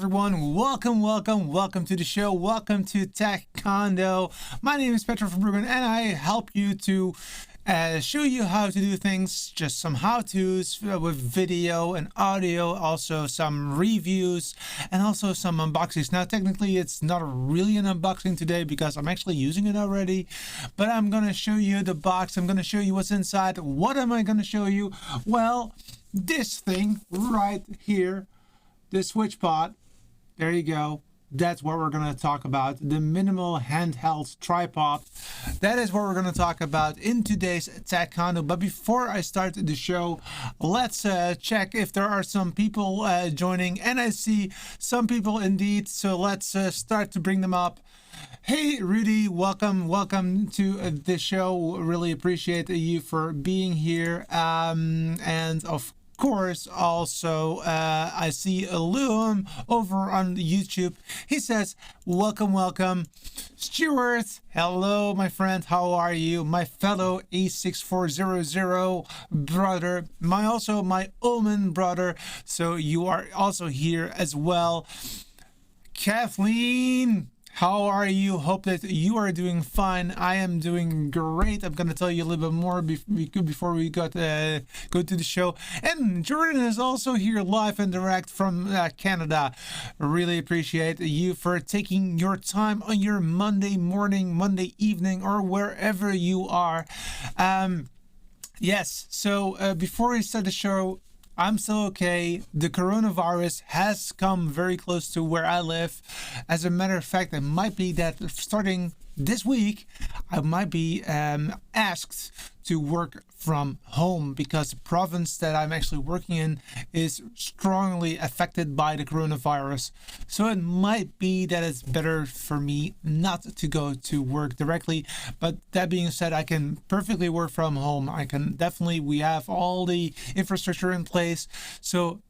everyone. Welcome to the show. Welcome to Tech Condo. My name is Petra from Bruggen, and I help you to show you how to do things, just some how-tos with video and audio, also some reviews, and also some unboxings. Now, technically, it's not really an unboxing today because I'm actually using it already, but I'm going to show you the box. I'm going to show you what's inside. What am I going to show you? Well, this thing right here, the SwitchPod. There you go. That's what we're going to talk about. The minimal handheld tripod. That is what we're going to talk about in today's Tech Condo. But before I start the show, let's check if there are some people joining. And I see some people indeed. So let's start to bring them up. Hey, Rudy, welcome to the show. Really appreciate you for being here. And of course, also I see Luam over on YouTube. He says, welcome. Stuart, hello, my friend. How are you? My fellow A6400 brother, my Omen brother. So you are also here as well. Kathleen, how are you? Hope that you are doing fine. I am doing great. I'm going to tell you a little bit more before we go to the show. And Jordan is also here live and direct from Canada. Really appreciate you for taking your time on your Monday morning, Monday evening, or wherever you are. Yes, so before we start the show, I'm still okay. The coronavirus has come very close to where I live. As a matter of fact, it might be that starting this week, I might be asked to work from home because the province that I'm actually working in is strongly affected by the coronavirus. So it might be that it's better for me not to go to work directly. But that being said, I can perfectly work from home. We have all the infrastructure in place. So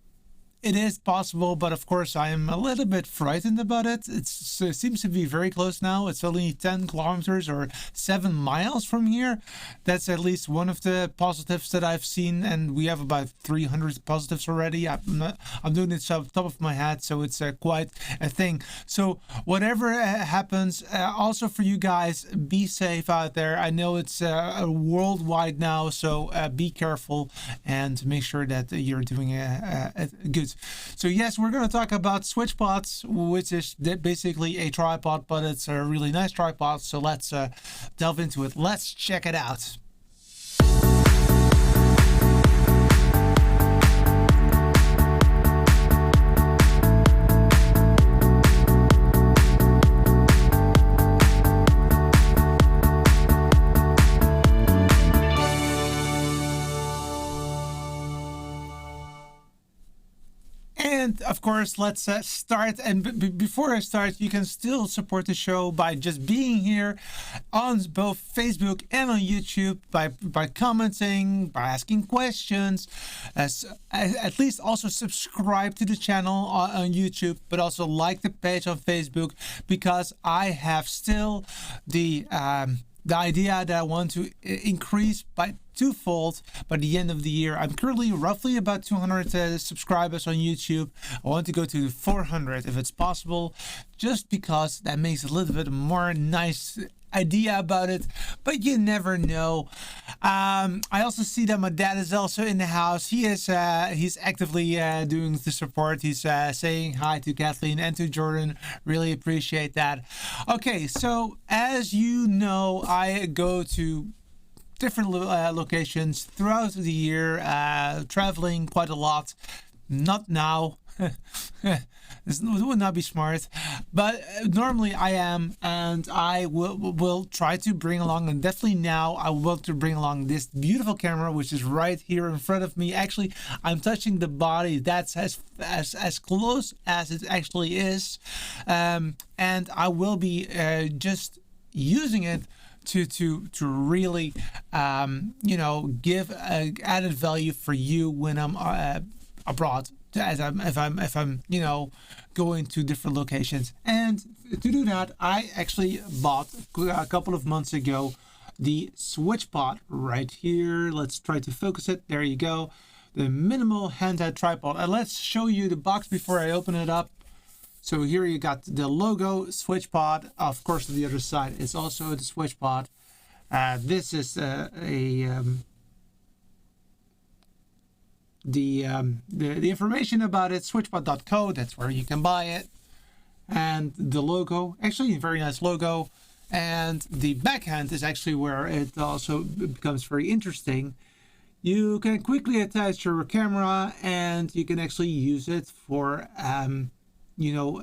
it is possible, but of course I am a little bit frightened about it. It seems to be very close now. It's only 10 kilometers or 7 miles from here. That's at least one of the positives that I've seen, and we have about 300 positives already. I'm doing it off the top of my head, so it's quite a thing. So whatever happens, also for you guys, be safe out there. I know it's worldwide now, so be careful and make sure that you're doing good. So yes, we're going to talk about SwitchPods, which is basically a tripod, but it's a really nice tripod. So let's delve into it. Let's check it out. And of course, let's start. And before I start, you can still support the show by just being here on both Facebook and on YouTube, by commenting, by asking questions. At least also subscribe to the channel on YouTube, but also like the page on Facebook, because I have still the idea that I want to increase by twofold by the end of the year. I'm currently roughly about 200 subscribers on YouTube. I want to go to 400 if it's possible, just because that makes a little bit more nice idea about it, but you never know. I also see that my dad is also in the house. He's actively doing the support. He's saying hi to Kathleen and to Jordan. Really appreciate that. Okay, so as you know, I go to different locations throughout the year, traveling quite a lot. Not now. This would not be smart, but normally I am, and I will try to bring along, and definitely now I want to bring along this beautiful camera, which is right here in front of me. Actually, I'm touching the body. That's as close as it actually is, and I will be just using it to really give added value for you when I'm abroad, if I'm going to different locations. And to do that, I actually bought a couple of months ago the SwitchPod right here. Let's try to focus it. There you go. The minimal handheld tripod. And let's show you the box before I open it up. So here you got the logo SwitchPod. Of course, on the other side is also the SwitchPod. This is the information about it, switchpod.co. That's where you can buy it. And the logo, actually a very nice logo. And the backhand is actually where it also becomes very interesting. You can quickly attach your camera, and you can actually use it for your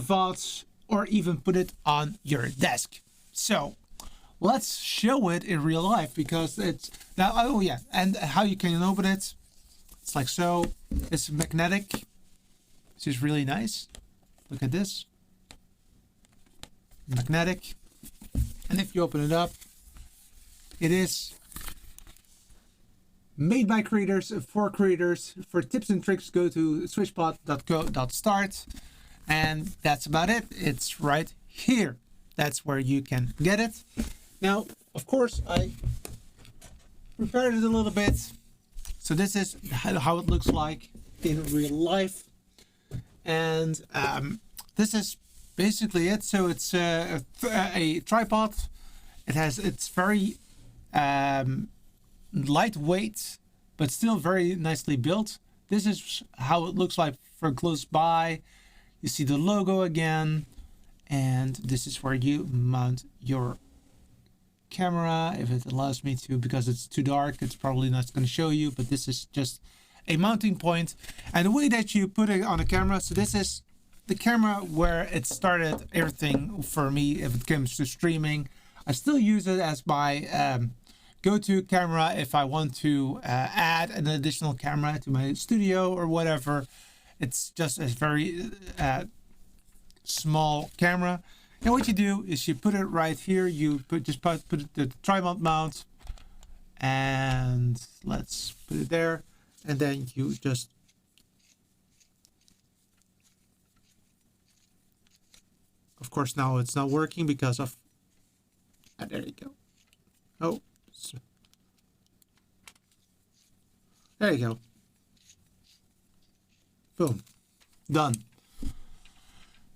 VODs, or even put it on your desk. So let's show it in real life, because it's now, oh yeah, and how you can open it. It's like so. It's magnetic, which is really nice. Look at this. Magnetic. And if you open it up, it is made by creators for creators. For tips and tricks, go to switchpod.co.start, and that's about it. It's right here. That's where you can get it. Now, of course, I prepared it a little bit. So this is how it looks like in real life. And this is basically it. So it's a tripod. It's very lightweight, but still very nicely built. This is how it looks like from close by. You see the logo again, and this is where you mount your camera, if it allows me to. Because it's too dark, it's probably not going to show you, but this is just a mounting point. And the way that you put it on a camera, so this is the camera where it started everything for me if it comes to streaming. I still use it as my go-to camera if I want to add an additional camera to my studio or whatever. It's just a very small camera. And what you do is you put it right here. You put the tripod mount, and let's put it there. And then you just of course now it's not working because of there you go. Oh, there you go. Boom, done.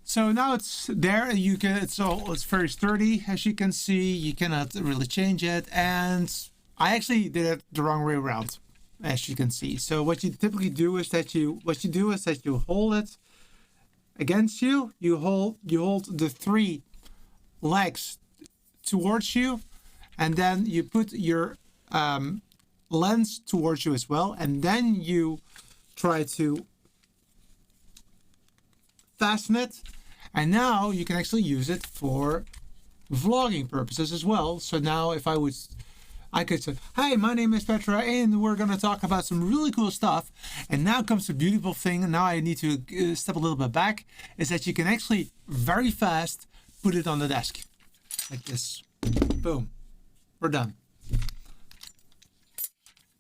So now it's there. You can. It's very sturdy, as you can see. You cannot really change it, and I actually did it the wrong way around, as you can see. So what you typically do is that you hold it against you. You hold the three legs towards you, and then you put your lens towards you as well, and then you try to fasten it. And now you can actually use it for vlogging purposes as well. So now if I could say, hey, my name is Petra, and we're going to talk about some really cool stuff. And now comes the beautiful thing, and now I need to step a little bit back, is that you can actually very fast put it on the desk. Like this. Boom. We're done.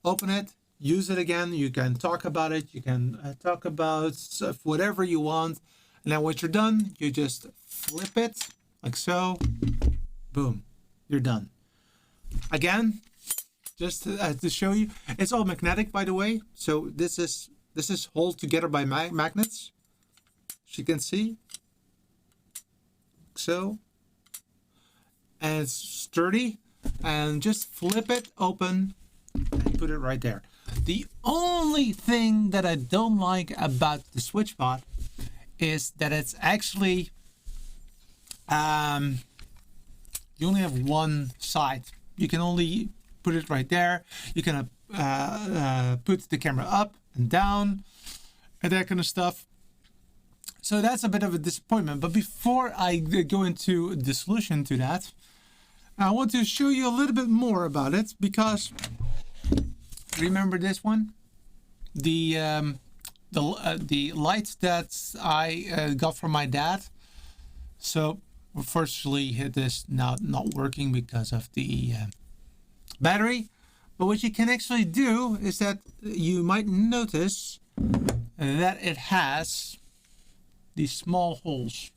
Open it. Use it again. You can talk about it. You can talk about stuff, whatever you want. And then once you're done, you just flip it like so. Boom. You're done. Again, just to show you, it's all magnetic, by the way. So this is held together by magnets, as you can see. So, and it's sturdy. And just flip it open and put it right there. The only thing that I don't like about the SwitchPod is that it's actually you only have one side. You can only put it right there. You can put the camera up and down and that kind of stuff. So that's a bit of a disappointment. But before I go into the solution to that, I want to show you a little bit more about it, because remember this one, the light that I got from my dad. So unfortunately it is now not working because of the battery. But what you can actually do is that you might notice that it has these small holes.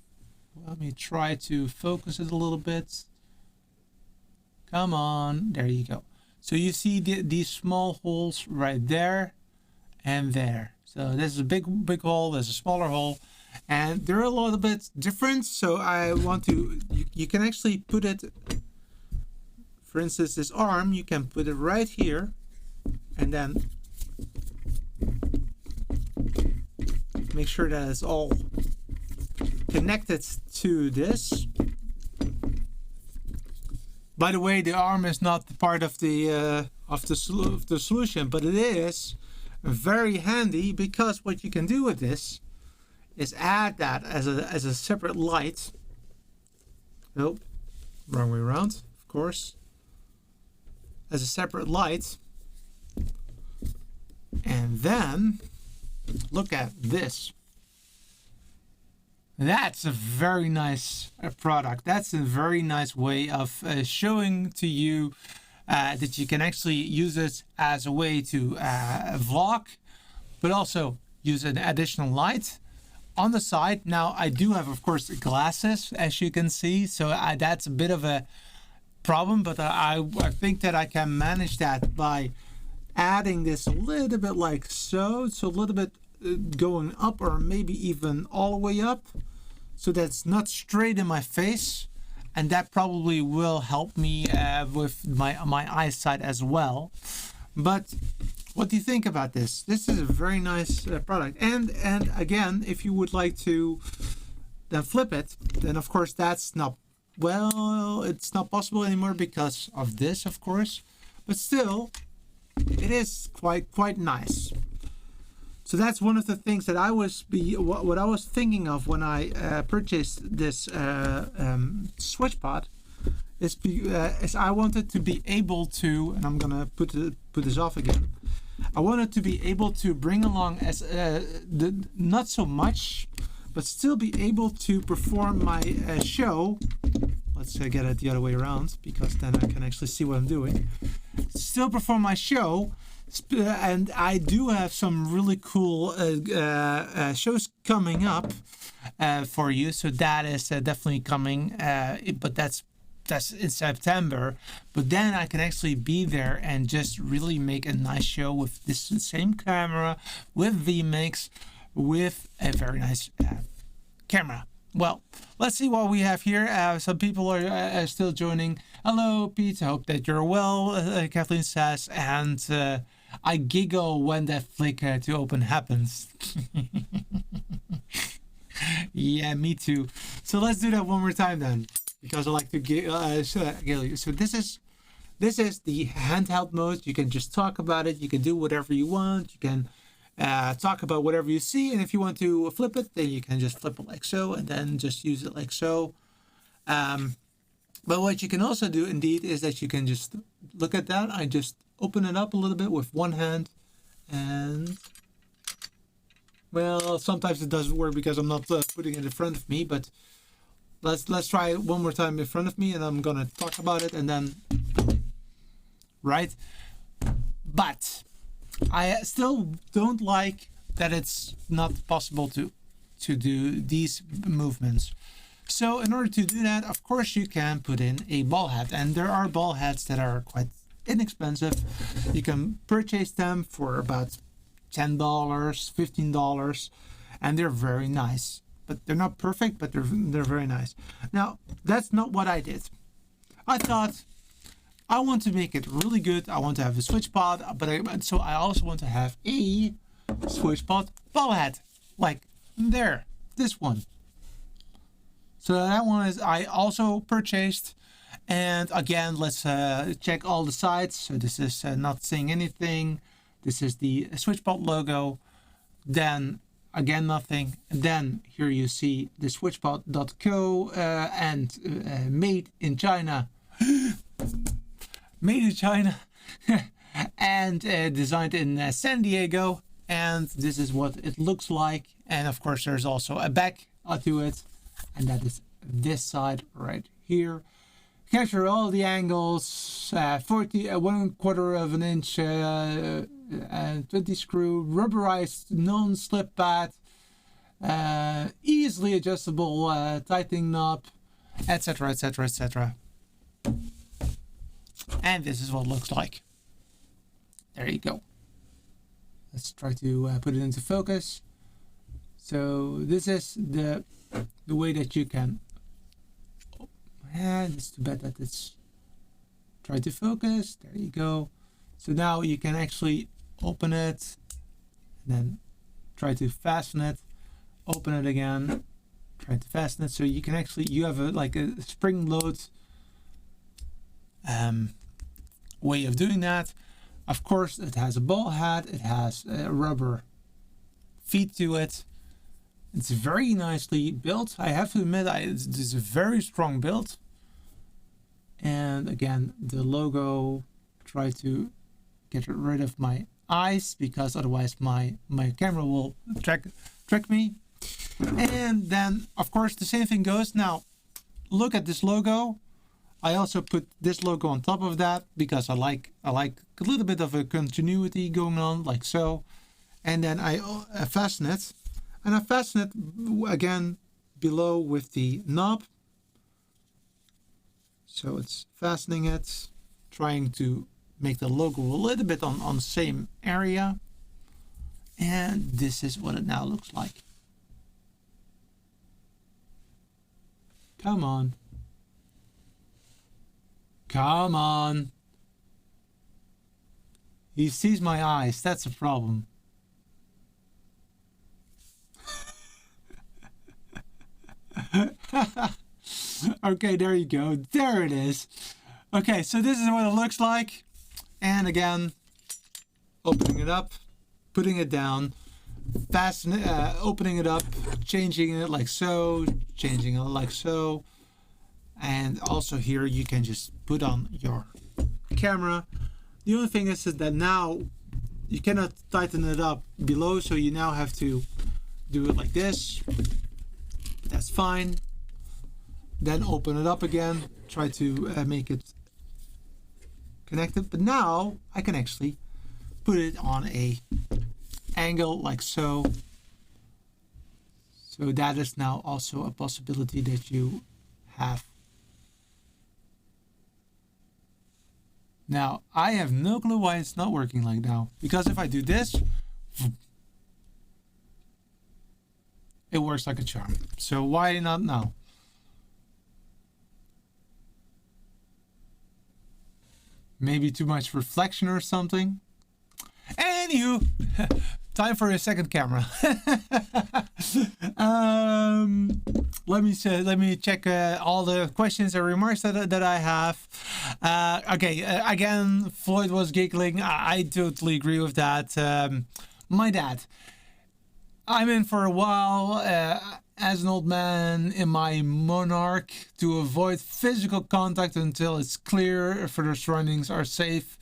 Let me try to focus it a little bit. Come on, there you go. So you see these small holes right there and there. So this is a big hole, there's a smaller hole, and they're a little bit different. So I want to, you can actually put it, for instance, this arm, you can put it right here, and then make sure that it's all connected to this. By the way, the arm is not part of the solution, but it is very handy, because what you can do with this is add that as a separate light. Nope, wrong way around, of course. As a separate light, and then look at this. That's a very nice product. That's a very nice way of showing to you that you can actually use it as a way to vlog, but also use an additional light on the side. Now I do have, of course, glasses, as you can see, so that's a bit of a problem, but I think that I can manage that by adding this a little bit like so. So a little bit going up, or maybe even all the way up, so that's not straight in my face, and that probably will help me with my eyesight as well. But what do you think about this? This is a very nice product, and again, if you would like to then flip it, then of course that's not, well, it's not possible anymore because of this, of course, but still it is quite nice. So that's one of the things that I was what I was thinking of when I purchased this SwitchPod, is I wanted to be able to, and I'm gonna put this off again. I wanted to be able to bring along as not so much, but still be able to perform my show. Let's get it the other way around, because then I can actually see what I'm doing. Still perform my show. And I do have some really cool shows coming up for you, so that is definitely coming. But that's in September. But then I can actually be there and just really make a nice show with this same camera, with vMix, with a very nice camera. Well, let's see what we have here. Some people are still joining. Hello, Pete. I hope that you're well, Kathleen says. And I giggle when that flicker to open happens. Yeah, me too. So let's do that one more time then, because I like to giggle. So this is the handheld mode. You can just talk about it. You can do whatever you want. You can talk about whatever you see, and if you want to flip it, then you can just flip it like so, and then just use it like so. But what you can also do indeed is that you can just look at that. I just open it up a little bit with one hand, and well, sometimes it doesn't work because I'm not putting it in front of me, but let's try it one more time in front of me, and I'm gonna talk about it, and then right. But I still don't like that it's not possible to do these movements. So in order to do that, of course, you can put in a ball head, and there are ball heads that are quite inexpensive. You can purchase them for about $10, $15, and they're very nice. But they're not perfect, but they're very nice. Now, that's not what I did. I thought, I want to make it really good. I want to have a SwitchPod, but so I also want to have a SwitchPod ball head, like there, this one. So that one is I also purchased. And again, let's check all the sides. So this is not saying anything. This is the SwitchPod logo. Then again, nothing. And then here you see the SwitchPod.co and made in China. Made in China. And designed in San Diego. And this is what it looks like. And of course, there's also a back to it. And that is this side right here. Capture all the angles, 1/4 of an inch, 20 screw, rubberized non-slip pad, easily adjustable tightening knob, etc, etc, etc. And this is what it looks like. There you go. Let's try to put it into focus. So this is the way that you can. And it's too bad that it's try to focus. There you go. So now you can actually open it and then try to fasten it, open it again, try to fasten it. So you can actually, you have like a spring load way of doing that. Of course, it has a ball head, it has rubber feet to it. It's very nicely built. I have to admit, it's a very strong build. And again, the logo, try to get rid of my eyes because otherwise my camera will trick me. And then of course the same thing goes. Now look at this logo. I also put this logo on top of that because I like a little bit of a continuity going on, like so. And then I fasten it, and I fasten it again below with the knob. So it's fastening it, trying to make the logo a little bit on the same area. And this is what it now looks like. Come on. Come on. He sees my eyes. That's a problem. Okay, there you go. There it is. Okay, so this is what it looks like. And again, opening it up, putting it down, opening it up, changing it like so, changing it like so. And also here you can just put on your camera. The only thing is that now you cannot tighten it up below, so you now have to do it like this. That's fine. Then open it up again, try to make it connected. But now I can actually put it on a angle like so. So that is now also a possibility that you have. Now I have no clue why it's not working like now, because if I do this, it works like a charm. So why not now? Maybe too much reflection or something. Anywho, time for a second camera. Let me check all the questions and remarks that I have. Again, Floyd was giggling. I totally agree with that. My dad. I'm in for a while as an old man in my Monarch to avoid physical contact until it's clear if the surroundings are safe.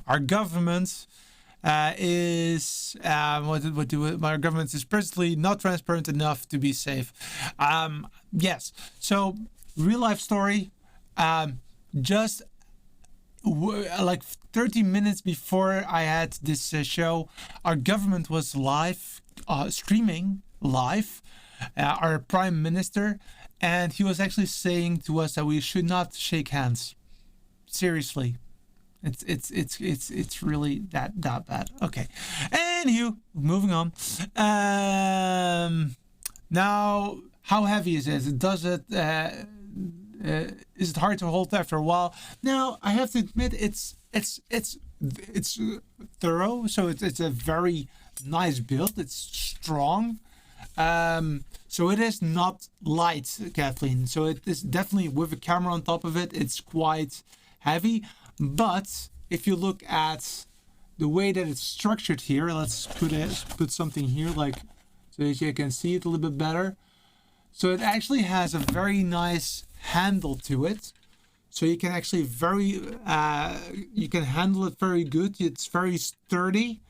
Our government our government is presently not transparent enough to be safe. Yes. So real life story. Just like 30 minutes before I had this show, our government was live, streaming live, our prime minister, and he was actually saying to us that we should not shake hands. Seriously, it's really that bad. Okay, anywho, moving on. Now, how heavy is it? Is it hard to hold after a while? Now, I have to admit, it's thorough. So it's a very nice build. It's strong. So it is not light, Kathleen. So it is definitely, with a camera on top of it, it's quite heavy. But if you look at the way that it's structured here, let's put something here, like so that you can see it a little bit better. So it actually has a very nice handle to it. So you can actually you can handle it very good. It's very sturdy.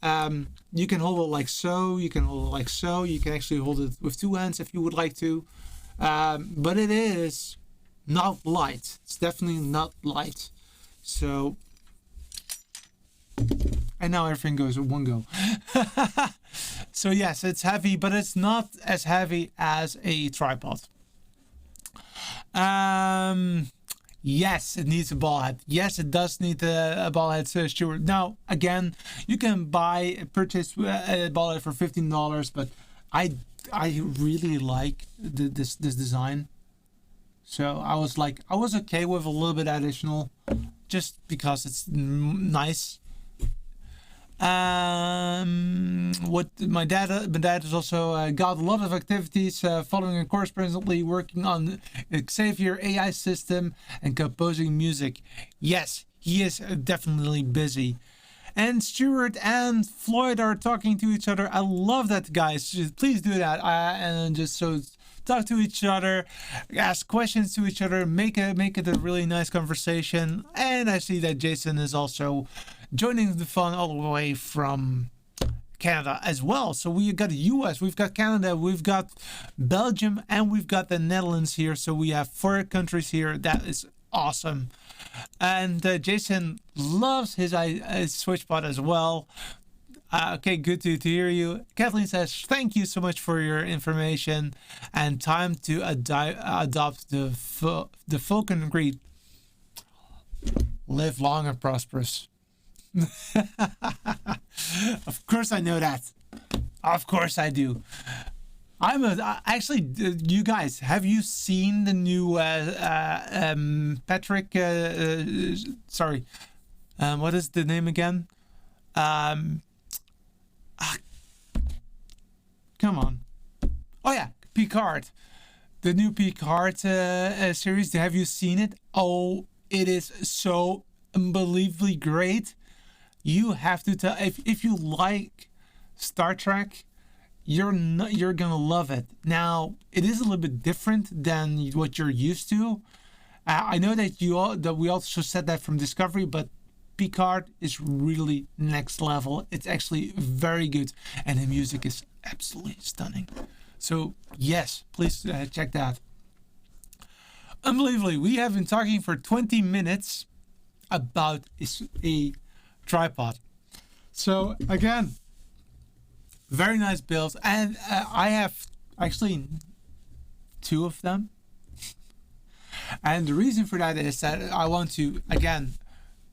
You can hold it like so. You can hold it like so. You can actually hold it with two hands if you would like to. But it is not light. It's definitely not light. So, and now everything goes in one go. So yes, it's heavy, but it's not as heavy as a tripod. Yes, it needs a ball head. Yes, it does need a ball head, Stuart. Now, again, you can purchase a ball head for $15, but I I really like this design. So I was okay with a little bit additional, just because it's nice. What my dad has also got a lot of activities, following a course, presently working on Xavier AI system and composing music. Yes, he is definitely busy. And Stuart and Floyd are talking to each other. I love that, guys. Please do that. And just so talk to each other, ask questions to each other, make it a really nice conversation. And I see that Jason is also joining the fun all the way from Canada as well. So we got the US, we've got Canada, we've got Belgium, and we've got the Netherlands here. So we have 4 countries here. That is awesome. And Jason loves his SwitchPod as well. Okay, good to hear you. Kathleen says, thank you so much for your information and time to adopt the Falcon Agreed. Live long and prosperous. Of course I know that. Of course I do. Actually, you guys, have you seen the new Patrick? Sorry, what is the name again? Come on. Oh yeah, Picard. The new Picard series. Have you seen it? Oh, it is so unbelievably great. You have to tell, if you like Star Trek, you're gonna love it. Now, it is a little bit different than what you're used to. I know that we also said that from Discovery, but Picard is really next level. It's actually very good, and the music is absolutely stunning. So yes, please check that. Unbelievably, we have been talking for 20 minutes about a tripod. So again, very nice builds, and I have actually 2 of them. And the reason for that is that I want to, again,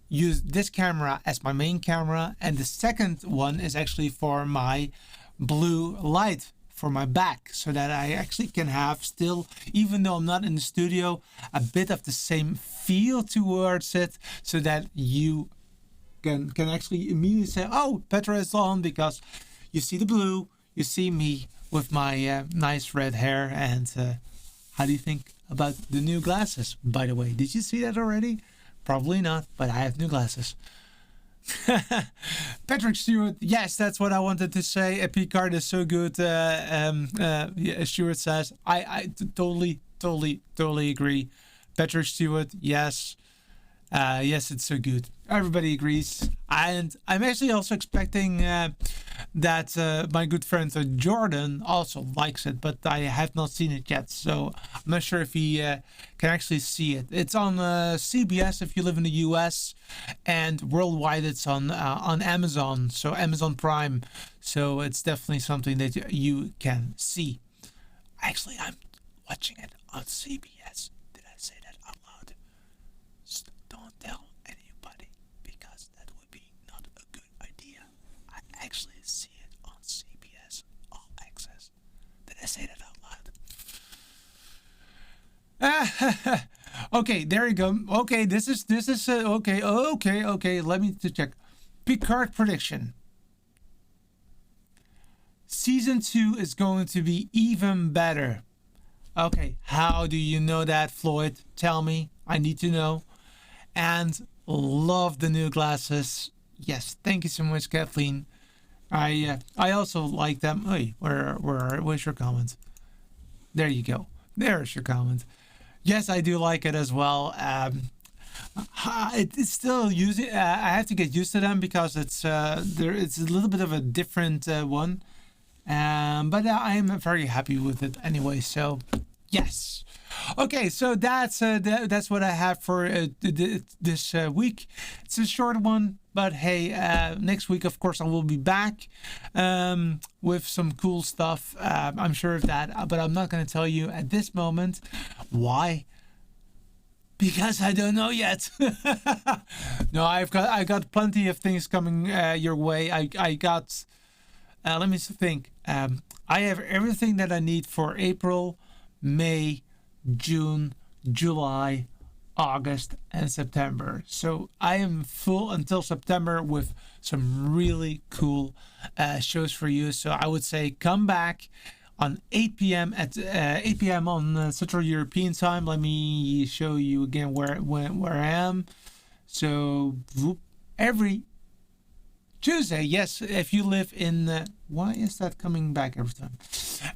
use this camera as my main camera, and the second one is actually for my blue light for my back, so that I actually can have still, even though I'm not in the studio, a bit of the same feel towards it, so that you can actually immediately say, oh, Petra is on, because you see the blue, you see me with my nice red hair. And how do you think about the new glasses, by the way? Did you see that already? Probably not, but I have new glasses. Patrick Stewart, yes, that's what I wanted to say. Picard is so good. Yeah, Stewart says, I totally agree. Patrick Stewart, yes. Yes, it's so good. Everybody agrees. And I'm actually also expecting that my good friend Jordan also likes it, but I have not seen it yet. So I'm not sure if he can actually see it. It's on CBS if you live in the US, and worldwide it's on Amazon, so Amazon Prime. So it's definitely something that you can see. Actually, I'm watching it on CBS. Did I say that out loud? Don't tell anybody, because that would be not a good idea. I actually see it on CBS All Access. Did I say that out loud? Okay, there you go. Okay, this is okay. Let me check. Picard prediction. Season 2 is going to be even better. Okay, how do you know that, Floyd? Tell me. I need to know. And love the new glasses. Yes, thank you so much, Kathleen. I also like them. Hey, where's your comment? There you go. There's your comment. Yes, I do like it as well. It's still using. I have to get used to them, because it's it's a little bit of a different one. But I'm very happy with it anyway. So yes. Okay, so that's what I have for this week. It's a short one, but hey, next week, of course, I will be back with some cool stuff. I'm sure of that, but I'm not going to tell you at this moment why. Because I don't know yet. No, I got plenty of things coming your way. I got. Let me think. I have everything that I need for April, May, June, July, August, and September. So I am full until September with some really cool shows for you. So I would say come back on 8 p.m. at 8 p.m. on Central European time. Let me show you again where I am. So every Tuesday, yes, if you live in why is that coming back every time?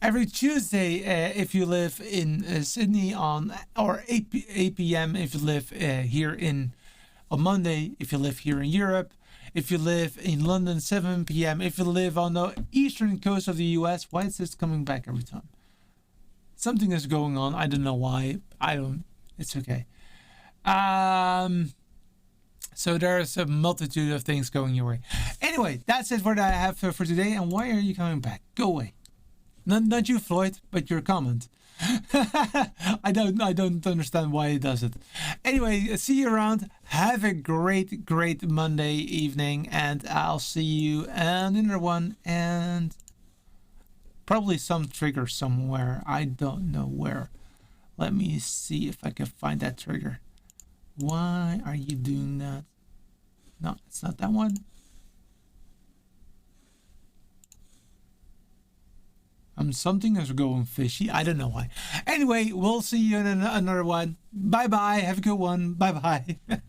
Every Tuesday, if you live in Sydney on or 8 p.m. if you live here in on Monday, if you live here in Europe, if you live in London 7 p.m. if you live on the eastern coast of the US. Why is this coming back every time? Something is going on. I don't know why. I don't. It's okay. So there's a multitude of things going your way. Anyway, that's it what I have for today. And why are you coming back? Go away. Not you, Floyd, but your comment. I don't understand why he does it. Anyway, see you around. Have a great Monday evening, and I'll see you on another one, and probably some trigger somewhere. I don't know where. Let me see if I can find that trigger. Why are you doing that? No, it's not that one. Something is going fishy. I don't know why. Anyway, we'll see you in another one. Bye bye. Have a good one. Bye bye.